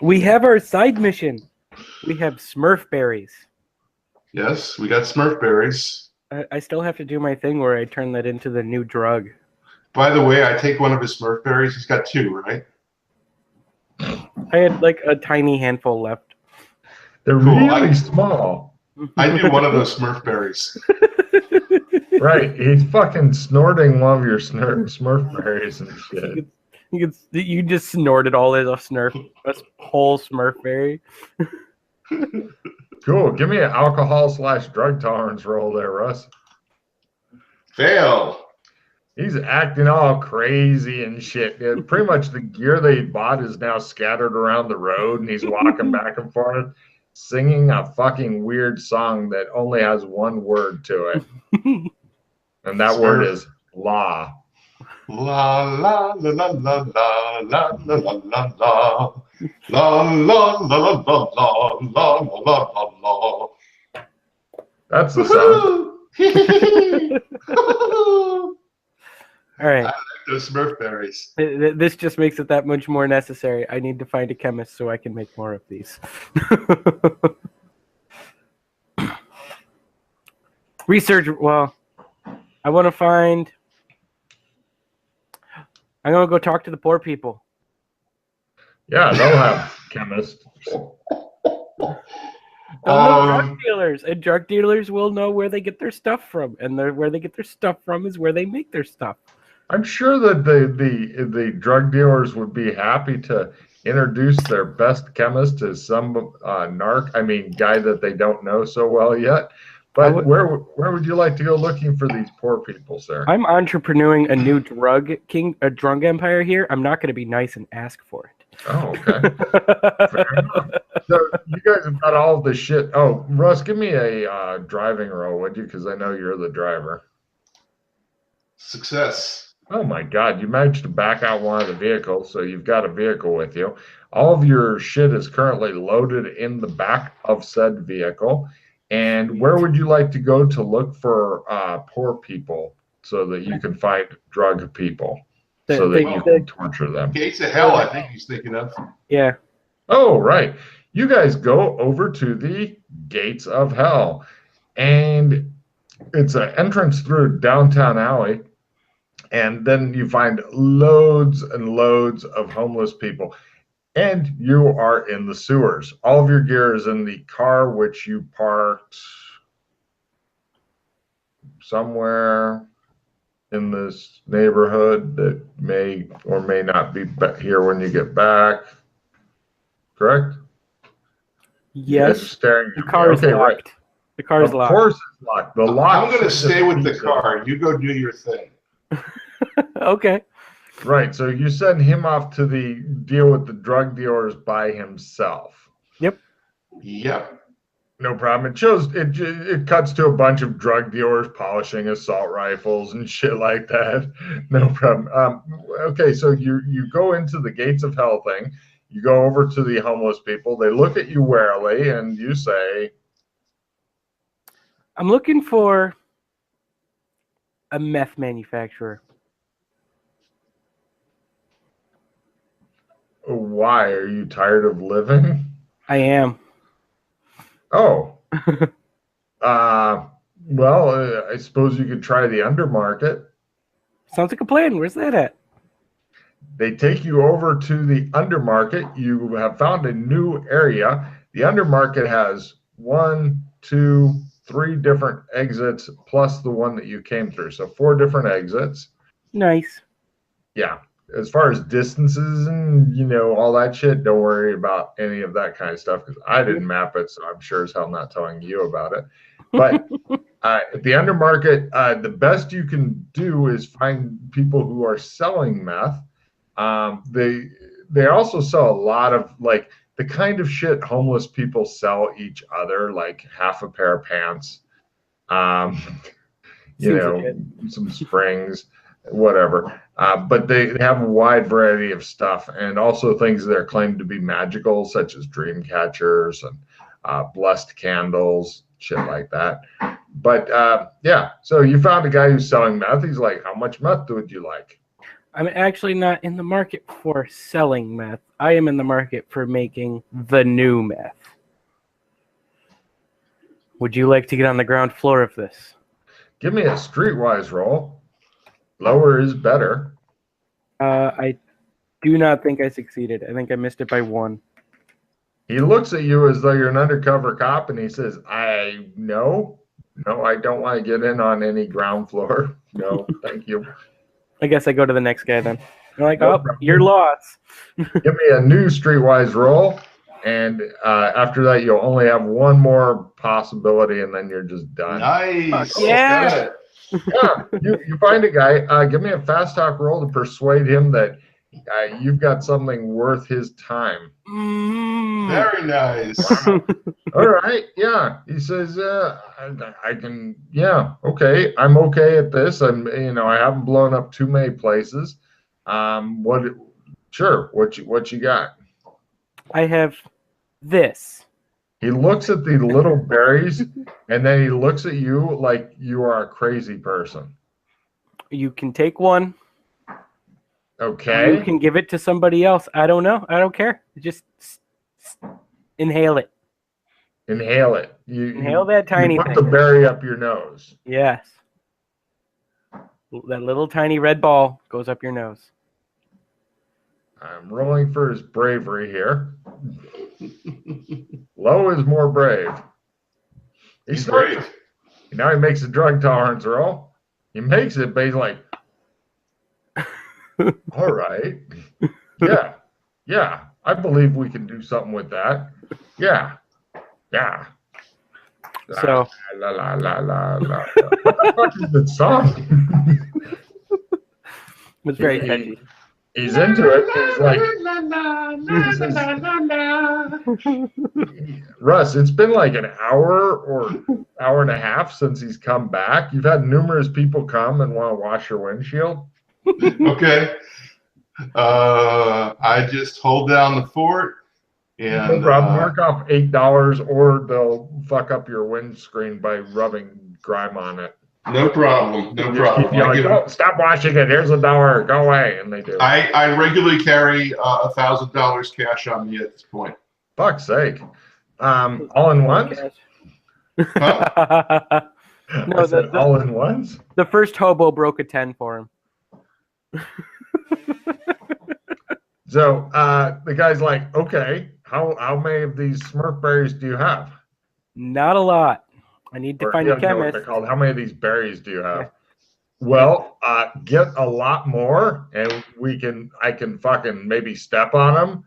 We have our side mission. We have Smurf berries. Yes, we got Smurf berries. I still have to do my thing where I turn that into the new drug. By the way, I take one of his Smurf berries. He's got two, right? I had like a tiny handful left. They're Cool. really small. I do one of those Smurf berries. Right. He's fucking snorting one of your Smurf berries and shit. You just snorted all of a whole Smurf berry. Cool. Give me an alcohol/drug tolerance roll there, Russ. Fail. He's acting all crazy and shit. Yeah, pretty much the gear they bought is now scattered around the road, and he's walking back and forth, singing a fucking weird song that only has one word to it. And that word is la. La la la la la la la la la la la la la la la la la la. That's the song. All right. Those Smurf berries. This just makes it that much more necessary. I need to find a chemist so I can make more of these. Research. Well, I want to find. I'm gonna go talk to the poor people. Yeah, they'll have chemists. They'll know drug dealers, and drug dealers will know where they get their stuff from, and where they get their stuff from is where they make their stuff. I'm sure that the drug dealers would be happy to introduce their best chemist to some guy that they don't know so well yet. But where would you like to go looking for these poor people, sir? I'm entrepreneuring a new drug empire here. I'm not going to be nice and ask for it. Oh, okay. Fair enough. So you guys have got all the shit. Oh, Russ, give me a driving roll, would you? Because I know you're the driver. Success. Oh my God, you managed to back out one of the vehicles, so you've got a vehicle with you. All of your shit is currently loaded in the back of said vehicle. And where would you like to go to look for poor people so that you can find drug people so that you can torture them? Gates of Hell, I think he's thinking of. Yeah. Oh, right. You guys go over to the Gates of Hell. And it's an entrance through downtown alley. And then you find loads and loads of homeless people. And you are in the sewers. All of your gear is in the car, which you parked somewhere in this neighborhood that may or may not be here when you get back. Correct? Yes. The car is locked. Right. The car is locked. Of course it's locked. The lock. I'm going to stay with the car. You go do your thing. Okay. Right. So you send him off to deal with the drug dealers by himself. Yep. No problem. It cuts to a bunch of drug dealers polishing assault rifles and shit like that. No problem. Okay, so you go into the Gates of Hell thing. You go over to the homeless people. They look at you warily, and you say, "I'm looking for a meth manufacturer." Why? Are you tired of living? I am. Oh. Well, I suppose you could try the undermarket. Sounds like a plan. Where's that at? They take you over to the undermarket. You have found a new area. The undermarket has 1, 2, 3 different exits plus the one that you came through. So 4 different exits. Nice. Yeah. As far as distances and, all that shit, don't worry about any of that kind of stuff because I didn't map it, so I'm sure as hell not telling you about it. But at the undermarket, the best you can do is find people who are selling meth. They also sell a lot of, like, the kind of shit homeless people sell each other, like half a pair of pants, some springs, whatever. But they have a wide variety of stuff and also things that are claimed to be magical, such as dream catchers and blessed candles, shit like that. But so you found a guy who's selling meth. He's like, how much meth would you like? I'm actually not in the market for selling meth. I am in the market for making the new meth. Would you like to get on the ground floor of this? Give me a streetwise roll. Lower is better. I do not think I succeeded. I think I missed it by 1. He looks at you as though you're an undercover cop, and he says, No, I don't want to get in on any ground floor. No, thank you. I guess I go to the next guy then. You're like, you're lost. Give me a new streetwise roll, and after that, you'll only have 1 more possibility, and then you're just done. Nice. Yeah. Yeah, you find a guy. Give me a fast talk roll to persuade him that you've got something worth his time. Very nice. All right, yeah. He says, I can. Yeah, okay. I'm okay at this. I haven't blown up too many places. Sure. What you got? I have this. He looks at the little berries, and then he looks at you like you are a crazy person. You can take one. Okay. You can give it to somebody else. I don't know. I don't care. Just inhale it. Inhale it. Inhale that tiny thing. Put the berry up your nose. Yes. That little tiny red ball goes up your nose. I'm rolling for his bravery here. Low is more brave. He's brave. Now he makes a drug tolerance roll. He makes it, but he's like, all right. Yeah. Yeah. I believe we can do something with that. Yeah. Yeah. So La la la la la. What the fuck is the song? it was very catchy. He's into it. He's like, Russ, it's been like an hour or hour and a half since he's come back. You've had numerous people come and want to wash your windshield. Okay. I just hold down the fort and No problem. Mark off $8, or they'll fuck up your windscreen by rubbing grime on it. no problem. No problem. You're like, oh, stop washing it. Here's $1. Go away, and they do. I regularly carry $1,000 cash on me at this point. Fuck's sake. All in ones? Huh? No, all in ones? the first hobo broke a 10 for him. So the guy's like, okay, how many of these Smurf berries do you have? Not a lot. I need to find a What chemist. they're called. How many of these berries do you have? Well, get a lot more, and I can fucking maybe step on them,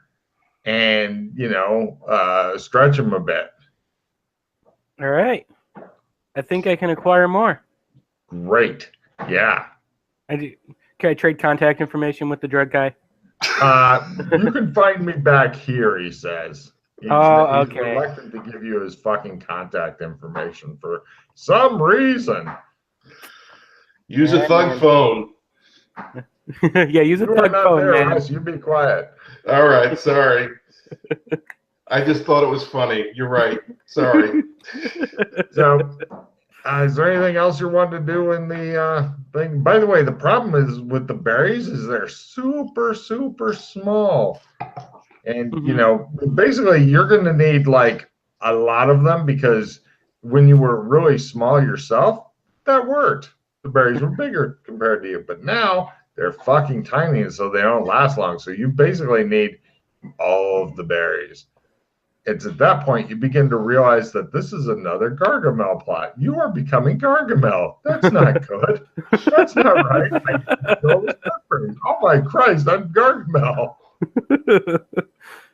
and stretch them a bit. All right. I think I can acquire more. Great. Yeah. Can I trade contact information with the drug guy? You can find me back here, he says. He's okay. reluctant to give you his fucking contact information for some reason. Use a thug phone. Yeah, use a You are thug not phone, there, man. Russ. You be quiet. All right, sorry. I just thought it was funny. You're right. Sorry. So, is there anything else you want to do in the thing? By the way, the problem is with the berries is they're super, super small. And, basically you're going to need like a lot of them, because when you were really small yourself, that worked. The berries were bigger compared to you. But now they're fucking tiny, and so they don't last long. So you basically need all of the berries. It's at that point you begin to realize that this is another Gargamel plot. You are becoming Gargamel. That's not good. That's not right. Oh my Christ, I'm Gargamel.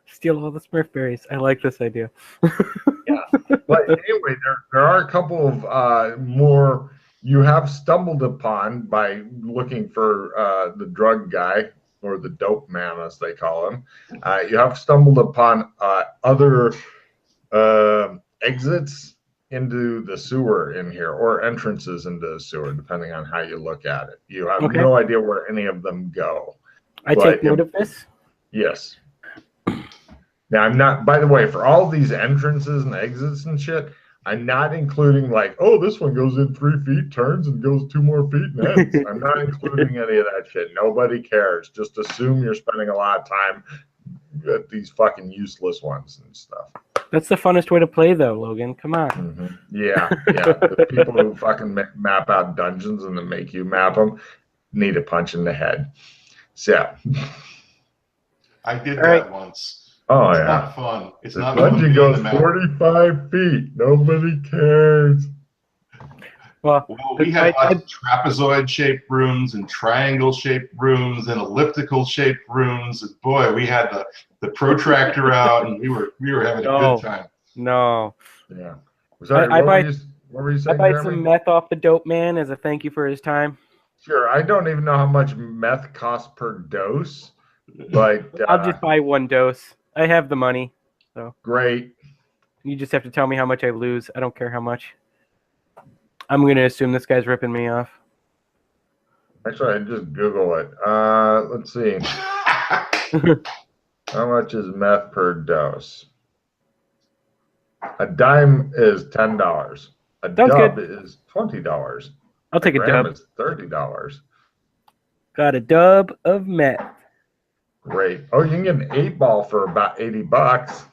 Steal all the Smurf berries. I like this idea. Yeah. But anyway, there are a couple of more you have stumbled upon by looking for the drug guy, or the dope man, as they call him. You have stumbled upon other exits into the sewer in here, or entrances into the sewer, depending on how you look at it. You have no idea where any of them go. I take note of this. Yes. Now, I'm not, by the way, for all these entrances and exits and shit, I'm not including like, oh, this one goes in 3 feet, turns and goes 2 more feet and ends. I'm not including any of that shit. Nobody cares. Just assume you're spending a lot of time at these fucking useless ones and stuff. That's the funnest way to play, though, Logan. Come on. Mm-hmm. Yeah. The people who fucking map out dungeons and then make you map them need a punch in the head. So. I did that once. Oh, it's yeah. not fun. It's the not fun. Dungeon goes 45 feet. Nobody cares. Well, we had lots of trapezoid-shaped rooms and triangle-shaped rooms and elliptical-shaped rooms. And boy, we had the protractor out, and we were having a good time. No. Yeah. Sorry, what were you saying, I buy Jeremy? some meth off the dope man as a thank you for his time. Sure. I don't even know how much meth costs per dose, but I'll just buy 1 dose. I have the money. So great. You just have to tell me how much I lose. I don't care how much. I'm going to assume this guy's ripping me off. Actually, I just Google it. Let's see. How much is meth per dose? A dime is $10. A dub is $20. I'll take a dub. Is $30. Got a dub of meth. Great. Oh, you can get an 8-ball for about $80.